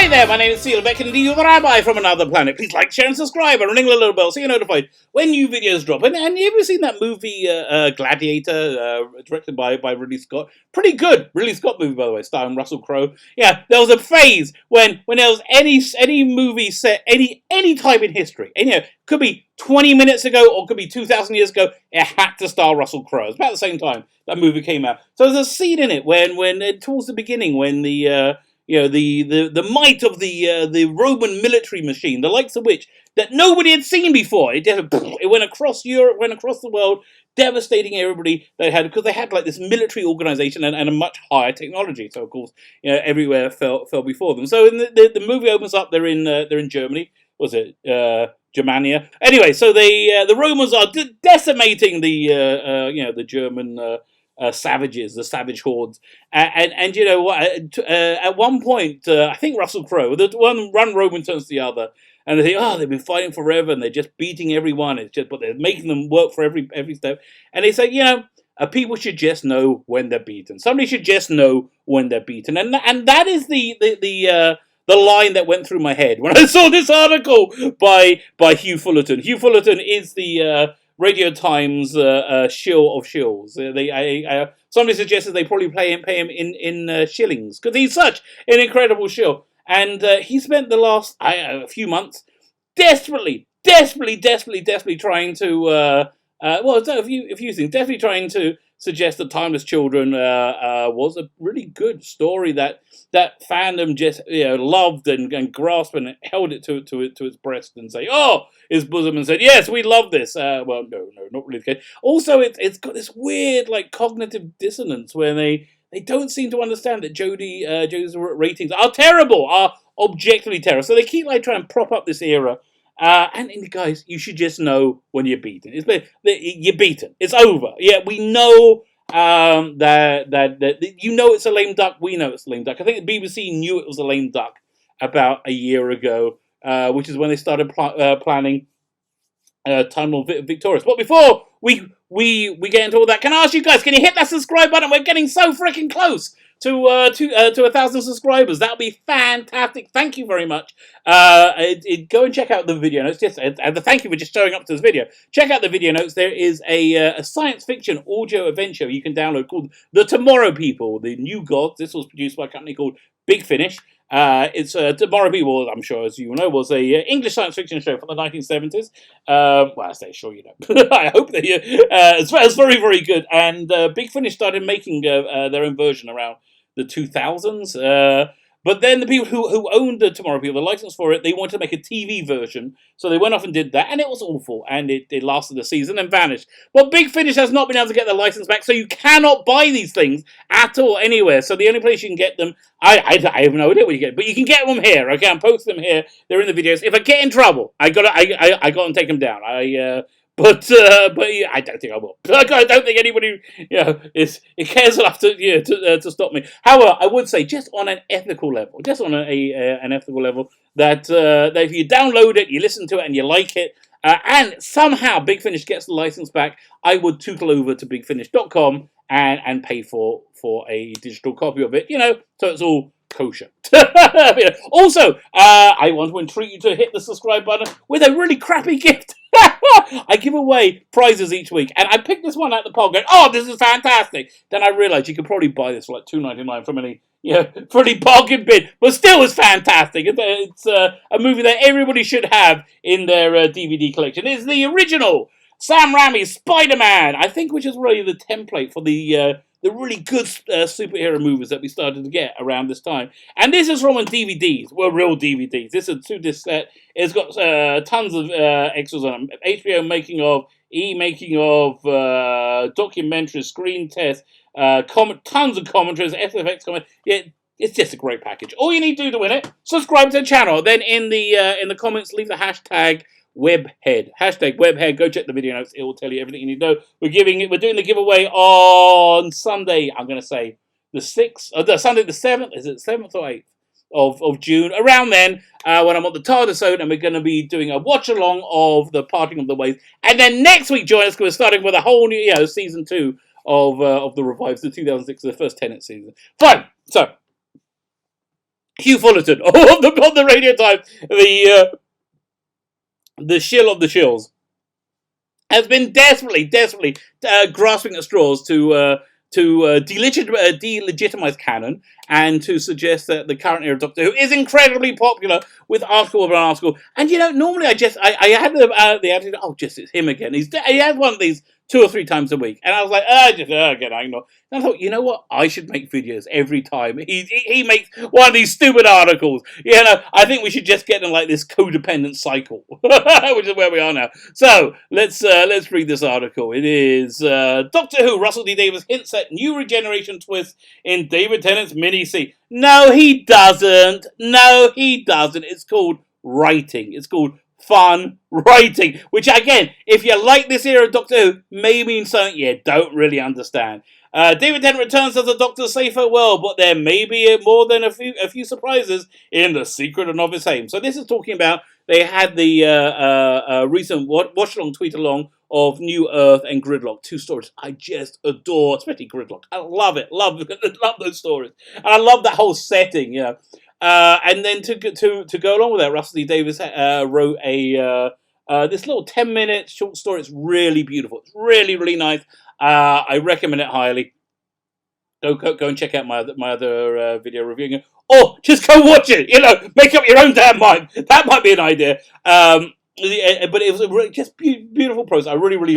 Hi there, my name is Seal Beck and you're the Rabbi from another planet. Please like, share and subscribe and ring the little bell so you're notified when new videos drop. And you ever seen that movie Gladiator, directed by Ridley Scott? Pretty good. Ridley Scott movie, by the way, starring Russell Crowe. Yeah, there was a phase when there was any movie set any time in history. And could be 20 minutes ago or could be 2,000 years ago, it had to star Russell Crowe. It's about the same time that movie came out. So there's a scene in it when towards the beginning when the might of the Roman military machine, the likes of which that nobody had seen before. It went across Europe, went across the world, devastating everybody they had, because they had like this military organization and a much higher technology. So of course, everywhere fell before them. So in the movie opens up, they're in Germany. Was it Germania? Anyway, so the Romans are decimating the German. Savages, the savage hordes, and you know what? At one point, I think Russell Crowe, the one Roman turns to the other, and they think, oh, they've been fighting forever, and they're just beating everyone. But they're making them work for every step. And they say, people should just know when they're beaten. Somebody should just know when they're beaten, and that is the line that went through my head when I saw this article by Hugh Fullerton. Hugh Fullerton is the Radio Times shill of shills. Somebody suggested they probably pay him in shillings because he's such an incredible shill. And he spent the last few months desperately trying to definitely trying to suggest that Timeless Children was a really good story that Fandom just loved and grasped and held it to its breast and say, his bosom, and said, yes, we love this. Well, no, not really the case. Also, it's got this weird like cognitive dissonance where they don't seem to understand that Jodie's ratings are terrible, are objectively terrible. So they keep like trying to prop up this era. And guys, you should just know when you're beaten. You're beaten. It's over. Yeah, we know that it's a lame duck. We know it's a lame duck. I think the BBC knew it was a lame duck about a year ago, which is when they started planning Time Lord Victorious. But before we get into all that, can I ask you guys? Can you hit that subscribe button? We're getting so freaking close to 1,000 subscribers. That would be fantastic. Thank you very much. Go and check out the video notes. Thank you for just showing up to this video. Check out the video notes. There is a science fiction audio adventure you can download called The Tomorrow People, The New Gods. This was produced by a company called Big Finish. It's Tomorrow People, I'm sure, as you know, was a English science fiction show from the 1970s. Well, I say, sure you know. I hope that it's very, very good. And Big Finish started making their own version around the 2000s. But then the people who owned the Tomorrow People, the license for it, they wanted to make a TV version. So they went off and did that, and it was awful. And it lasted a season and vanished. But Big Finish has not been able to get the license back, so you cannot buy these things at all anywhere. So the only place you can get them, I have no idea where you get them, but you can get them here. Okay, I'm posting them here. They're in the videos. If I get in trouble, I got to take them down. But I don't think I will. I don't think anybody, cares enough to stop me. However, I would say just on an ethical level, an ethical level, that if you download it, you listen to it, and you like it, and somehow Big Finish gets the license back, I would tootle over to bigfinish.com and pay for a digital copy of it. So it's all kosher. Also, I want to entreat you to hit the subscribe button with a really crappy gift. I give away prizes each week, and I picked this one out the pile going, this is fantastic. Then I realised you could probably buy this for like $2.99 from any bargain bin, but still it's fantastic. It's a movie that everybody should have in their DVD collection. It's the original Sam Raimi's Spider-Man, I think, which is really the template for the really good superhero movies that we started to get around this time. And this is from on DVDs, real DVDs. This is a 2-disc set. It's got tons of extras on them. HBO making of, documentaries, screen tests, tons of commentaries, SFX commentaries. Yeah, it's just a great package. All you need to do to win it, subscribe to the channel. Then in the comments, leave the hashtag Webhead. Hashtag Webhead. Go check the video notes. It will tell you everything you need to know. We're doing the giveaway on Sunday, I'm going to say the 6th, Sunday the 7th. Is it 7th or 8th of June? Around then, when I'm on the TARDIS zone, and we're going to be doing a watch along of the Parting of the Ways. And then next week, join us, because we're starting with a whole new, season 2 of the Revives, the 2006, the first Tenet season. Fine. So Hugh Fullerton on the Radio Times, the shill of the shills, has been desperately grasping at straws to delegitimize canon and to suggest that the current era of Doctor Who is incredibly popular with article upon article. And normally I had the attitude, oh, just it's him again. He has one of these 2 or 3 times a week, and I was like, again, I know. And I thought, you know what? I should make videos every time he makes one of these stupid articles. I think we should just get in like this codependent cycle, which is where we are now. So let's read this article. It is Doctor Who. Russell D. Davies hints at new regeneration twist in David Tennant's mini-C. No, he doesn't. It's called writing. It's called fun writing, which again, if you like this era of Doctor Who, may mean something you don't really understand. David Tennant returns as the Doctor's safer world, but there may be more than a few surprises in the secret of Novice Haim. So this is talking about, they had the recent watch-along, tweet-along of New Earth and Gridlock, 2 stories I just adore, especially Gridlock. I love it, love those stories, and I love that whole setting, and then to go along with that, Russell D. Davies wrote this little 10-minute short story. It's really beautiful. It's really, really nice. I recommend it highly. Go and check out my other video reviewing it. Or just go watch it. Make up your own damn mind. That might be an idea. But it was just beautiful prose. I really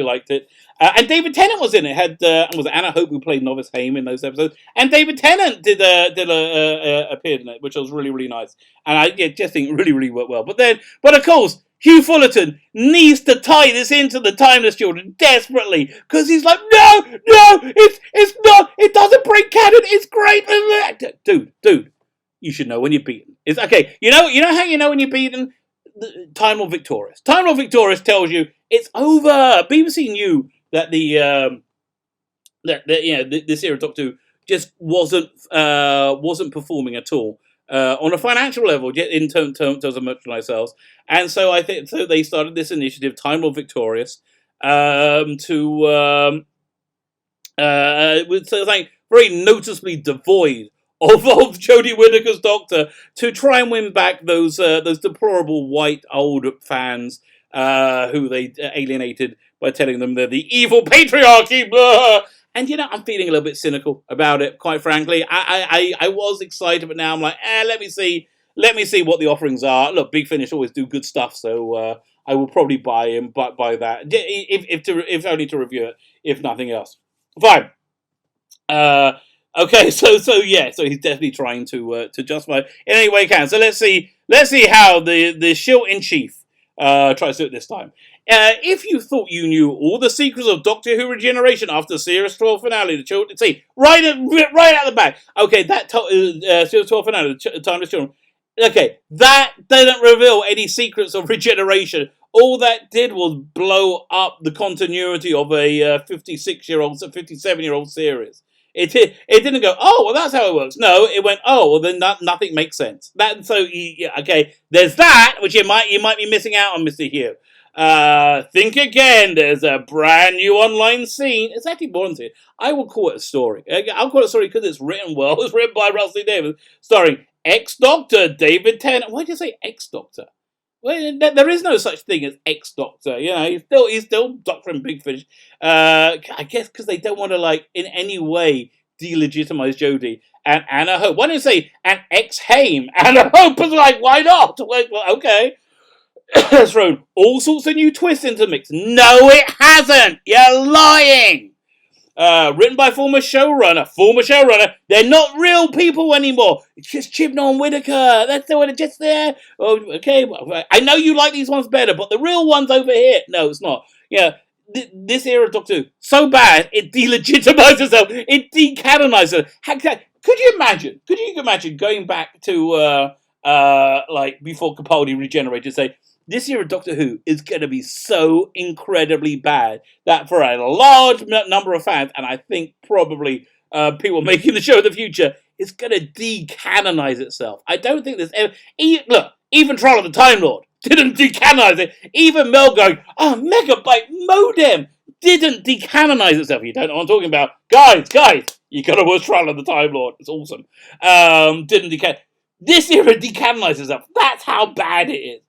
liked it. And David Tennant was in it. Had was it Anna Hope who played Novice Haim in those episodes, and David Tennant appeared in it, which was really, really nice. And I just think really worked well. But of course, Hugh Fullerton needs to tie this into the Timeless Children desperately, because he's like, no, it's not. It doesn't break canon. It's great, dude. You should know when you're beaten. It's okay. You know how you know when you're beaten? Time Lord Victorious. Time Lord Victorious tells you it's over. BBC knew that this era of Doctor Who just wasn't performing at all on a financial level in terms of merchandise sales, and so I think they started this initiative, Time Lord Victorious, with something very noticeably devoid of Jodie Whittaker's Doctor, to try and win back those deplorable white old fans who they alienated by telling them they're the evil patriarchy. Blah. And I'm feeling a little bit cynical about it, quite frankly. I was excited, but now I'm like, let me see what the offerings are. Look, Big Finish always do good stuff, so I will probably buy that, if only to review it, if nothing else. Fine. Okay, so he's definitely trying to justify it in any way he can. So let's see how the shill in chief tries to do it this time. If you thought you knew all the secrets of Doctor Who regeneration after Series 12 finale, the children see right out the back. Okay, that Series 12 finale, the Timeless Children. Okay, that didn't reveal any secrets of regeneration. All that did was blow up the continuity of a 57-year-old series. It didn't go, oh, well, that's how it works. No, it went, oh, well, then nothing makes sense. Okay, there's that, which you might be missing out on, Mr. Hugh. Think again. There's a brand new online scene. It's actually more than it. I will call it a story. I'll call it a story because it's written well. It's written by Russell D. Davies, starring ex-Doctor David Tennant. Why do you say ex-Doctor? Well, there is no such thing as ex-Doctor. He's still Doctor in Big Finish. I guess because they don't want to in any way delegitimize Jodie and Anna Hope. Why don't you say an ex-Haim? Anna Hope is like, why not? Well, okay. It's thrown all sorts of new twists into the mix. No, it hasn't. You're lying. Written by former showrunner. They're not real people anymore. It's just Chibnall and Whittaker. That's the one just there. Oh, okay. I know you like these ones better, but the real one's over here. No, it's not. This era of Doctor Who, so bad, it delegitimizes itself. It decanonizes it. Could you imagine going back to before Capaldi regenerated, say, this year of Doctor Who is going to be so incredibly bad that for a large number of fans, and I think probably people making the show in the future, it's going to decanonize itself. I don't think there's ever... Look, even Trial of the Time Lord didn't decanonize it. Even Mel going, megabyte modem didn't decanonize itself. You don't know what I'm talking about. Guys, You got a worse trial of the Time Lord. It's awesome. Didn't decan. This era decanonizes stuff. That's how bad it is.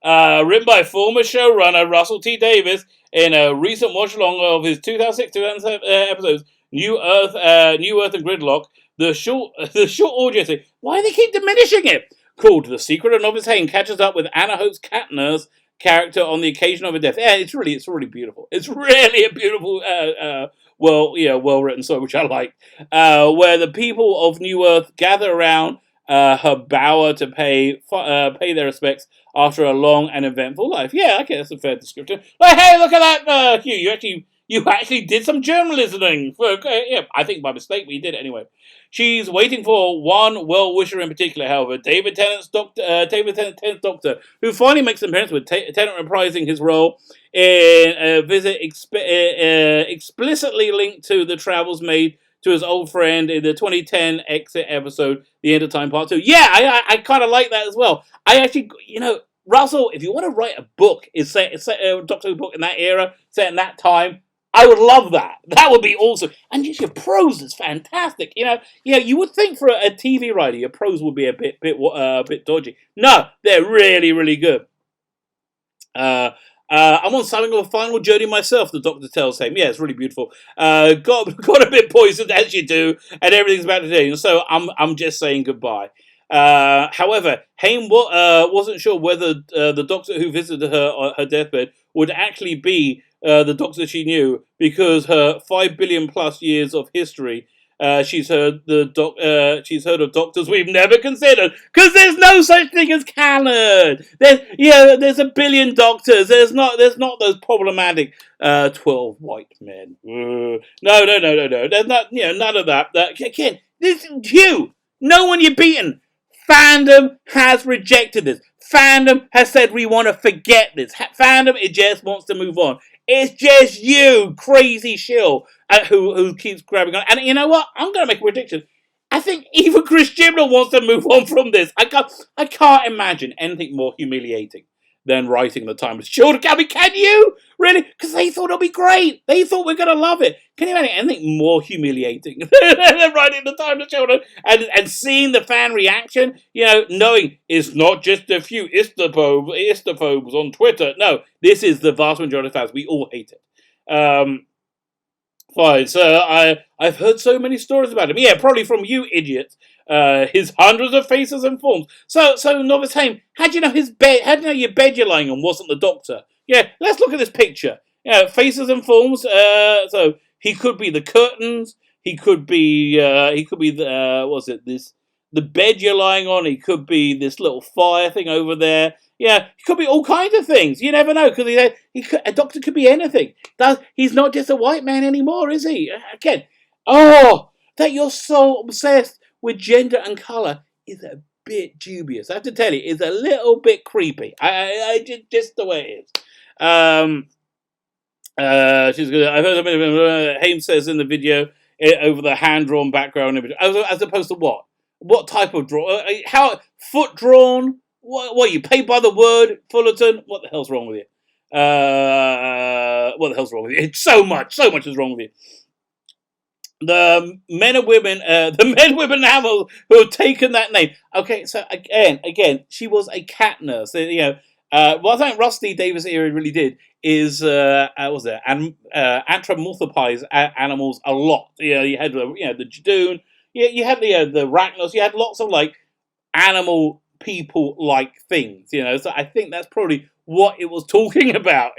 Written by former showrunner Russel T. Davies in a recent watch-along of his 2006-2007 episodes, New Earth and Gridlock. The short audio thing. Why do they keep diminishing it? Called The Secret of Novice Hayne catches up with Anna Hope's cat nurse character on the occasion of a death. Yeah, it's really beautiful. It's really a beautiful, well written story, which I like. Where the people of New Earth gather around her bower to pay their respects after a long and eventful life. Yeah, okay, that's a fair description. Like, hey, look at that, Hugh. You actually did some journalism. Yeah, I think by mistake, but you did it anyway. She's waiting for one well-wisher in particular, however, David Tennant's doctor, who finally makes an appearance with Tennant reprising his role in a visit explicitly linked to the travels made to his old friend in the 2010 exit episode, The End of Time Part 2. Yeah, I kind of like that as well. I actually, Russell, if you want to write a book, it's a Doctor Who book in that era, set in that time, I would love that. That would be awesome. And just your prose is fantastic. You would think for a TV writer, your prose would be a bit dodgy. No, they're really, really good. I'm on something of a final journey myself, the Doctor tells him. Yeah, it's really beautiful. Got a bit poisoned, as you do, and everything's about to change. So I'm just saying goodbye. However, Hayne wasn't sure whether the Doctor who visited her on her deathbed would actually be the Doctor she knew, because her 5 billion plus years of history, she's heard of doctors we've never considered, because there's no such thing as canon. There's a billion doctors. There's not those problematic 12 white men. No. There's not none of that. Again, this Hugh. No one you're beaten. Fandom has rejected this. Fandom has said we want to forget this. Fandom, it just wants to move on. It's just you, crazy shill, who keeps grabbing on. And you know what? I'm going to make a prediction. I think even Chris Chibnall wants to move on from this. I can't imagine anything more humiliating than writing The Timeless Children. I mean, can you? Really? Because they thought it'll be great. They thought we're going to love it. Can you imagine anything more humiliating than writing The Timeless Children and seeing the fan reaction? Knowing it's not just a few istophobes on Twitter. No, this is the vast majority of fans. We all hate it. Fine. So I've heard so many stories about him. Yeah, probably from you idiots. His hundreds of faces and forms. So Novice Hayne, how do you know his bed? How do you know your bed you're lying on wasn't the Doctor? Yeah, let's look at this picture. Faces and forms. So he could be the curtains. He could be the bed you're lying on. He could be this little fire thing over there. Yeah, he could be all kinds of things. You never know, because a Doctor could be anything. He's not just a white man anymore, is he? Again, that you're so obsessed with gender and colour is a bit dubious. I have to tell you, it's a little bit creepy. I just the way it is. She's good. I've heard a bit of Hayne says in the video over the hand-drawn background image, as opposed to what? What type of draw? How foot drawn? What you paid by the word, Fullerton? What the hell's wrong with you? What the hell's wrong with you? It's so much is wrong with you. The men and women animals who have taken that name. Okay, so again, she was a cat nurse. What I think Rusty Davies era really did is anthropomorphize animals a lot. You had the Jadoon, you had the Rachnos, you had lots of like animal people like things. So I think that's probably what it was talking about.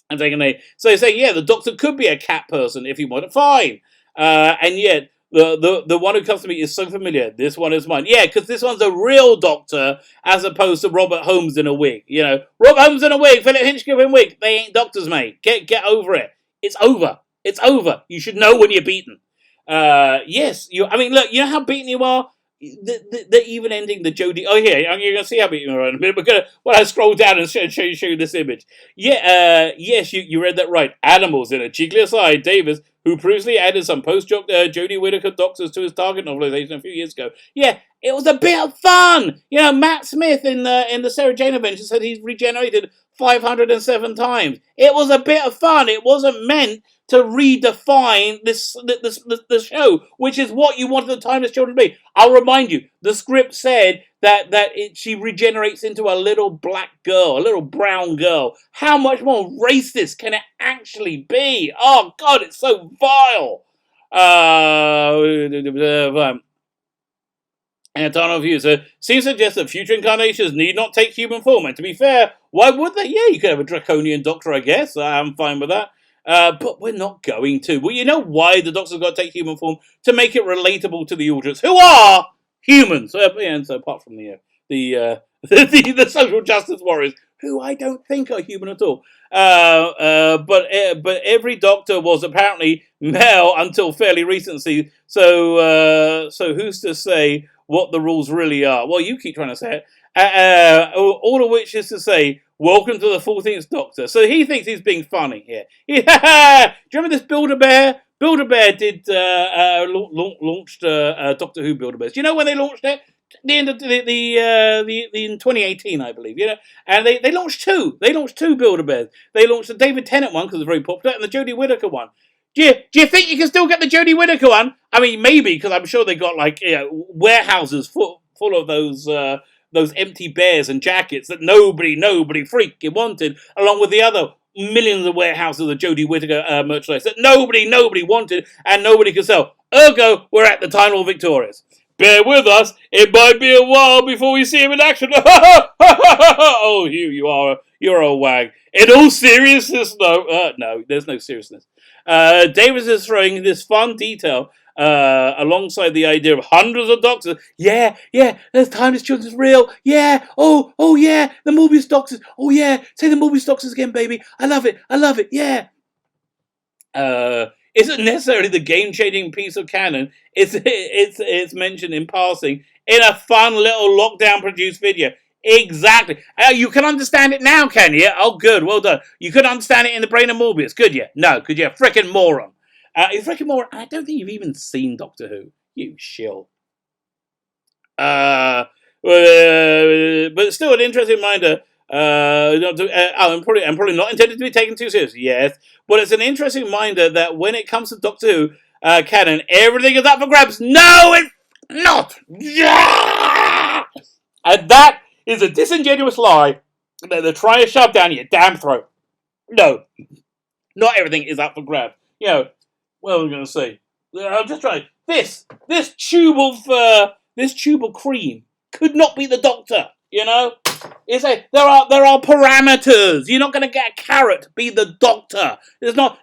And taking a so saying, the Doctor could be a cat person if he wanted. Fine, and yet the one who comes to me is so familiar. This one is mine. Yeah, because this one's a real Doctor as opposed to Robert Holmes in a wig. Robert Holmes in a wig, Philip Hinchcliffe in a wig. They ain't doctors, mate. Get over it. It's over. It's over. You should know when you're beaten. Yes, you. I mean, look. You know how beaten you are. The even ending the Jodie. Oh, here you're gonna see how beaten you are in a minute. When I scroll down and show you this image. Yeah, yes, you read that right. Animals in a cheeky aside. Davies, who previously added some post-Jodie Whittaker Doctors to his Target novelization a few years ago. Yeah, it was a bit of fun. Matt Smith in the Sarah Jane Adventure said he's regenerated 507 times. It was a bit of fun. It wasn't meant to redefine this show, which is what you wanted the Timeless Children to be. I'll remind you, the script said that she regenerates into a little black girl, a little brown girl. How much more racist can it actually be? Oh God, it's so vile. And a ton of views. Seems to suggest that future incarnations need not take human form. And to be fair, why would they? Yeah, you could have a draconian doctor, I guess. I'm fine with that. But we're not going to. Well, you know why the Doctor's got to take human form? To make it relatable to the audience, who are humans. And so apart from the social justice warriors, who I don't think are human at all. But every Doctor was apparently male until fairly recently. So who's to say what the rules really are? Well, you keep trying to say it. All of which is to say, welcome to the 14th Doctor. So he thinks he's being funny here. Do you remember this Build-A-Bear? Build-A-Bear did launched Doctor Who Build-A-Bears. Do you know when they launched it? The end of in 2018, I believe. You know, and they launched two. They launched two Build-A-Bears. They launched the David Tennant one because it's very popular, and the Jodie Whittaker one. Do you think you can still get the Jodie Whittaker one? I mean, maybe, because I'm sure they got like warehouses full of those empty bears and jackets that nobody freaking wanted, along with the other millions of warehouses of Jodie Whittaker merchandise that nobody wanted and nobody could sell. Ergo, we're at the time victorious. Bear with us, it might be a while before we see him in action. Oh, you're a wag. In all seriousness, no, there's no seriousness. Davies is throwing this fun detail alongside the idea of hundreds of Doctors. Yeah, there's Timeless Children's real. Yeah, oh yeah, the Morbius Doctors. Oh yeah, say the Morbius Doctors again, baby. I love it, yeah. Isn't necessarily the game-changing piece of canon. It's mentioned in passing in a fun little lockdown-produced video. Exactly. You can understand it now, can you? Oh, good. Well done. You could understand it in the brain of Morbius, could you? No, could you? Frickin' moron. You frickin' moron. I don't think you've even seen Doctor Who. You shill. But still an interesting reminder. I'm probably not intended to be taken too seriously. Yes, but it's an interesting reminder that when it comes to Doctor Who canon, everything is up for grabs. No, it's not. Yeah! And that is a disingenuous lie that they're trying to shove down your damn throat. No, not everything is up for grabs. You know, what am I going to say? I'm just trying. This tube of cream could not be the Doctor. You know. It's like there are parameters. You're not going to get a carrot to be the Doctor. Not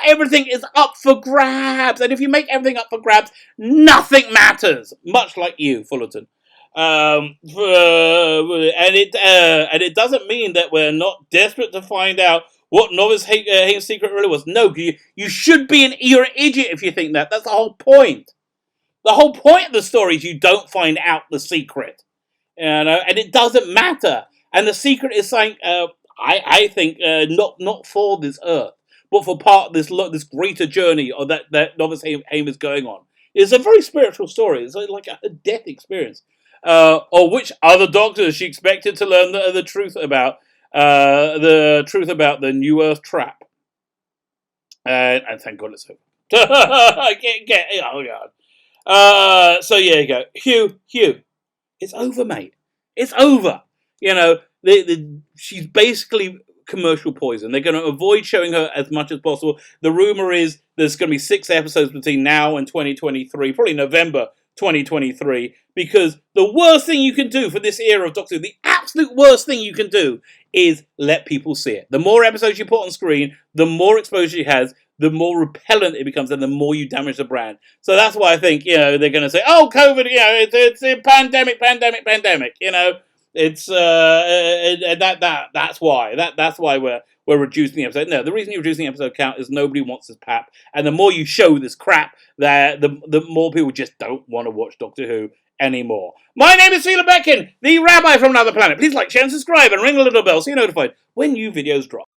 everything is up for grabs. And if you make everything up for grabs, nothing matters. Much like you, Fullerton. And it doesn't mean that we're not desperate to find out what Novice Haynes' secret really was. No, you should be you're an idiot if you think that. That's the whole point. The whole point of the story is you don't find out the secret. And it doesn't matter. And the secret is something I think not for this Earth, but for part of this greater journey or that Novice Haynes is going on. It's a very spiritual story. It's like a death experience. Or which other Doctors she expected to learn the truth about the New Earth trap. And thank God it's over. Oh God. So yeah, you go, Hugh. It's over, mate. It's over. You know, she's basically commercial poison. They're going to avoid showing her as much as possible. The rumor is there's going to be 6 episodes between now and 2023, probably November 2023, because the worst thing you can do for this era of Doctor Who, the absolute worst thing you can do is let people see it. The more episodes you put on screen, the more exposure she has, the more repellent it becomes, and the more you damage the brand. So that's why I think, you know, they're going to say, oh, COVID, you know, it's a pandemic, you know. It's that's why. That's why we're reducing the episode. No, the reason you're reducing the episode count is nobody wants this pap. And the more you show this crap, the more people just don't want to watch Doctor Who anymore. My name is Sheila Beckin, the Rabbi from another planet. Please like, share, and subscribe, and ring the little bell so you're notified when new videos drop.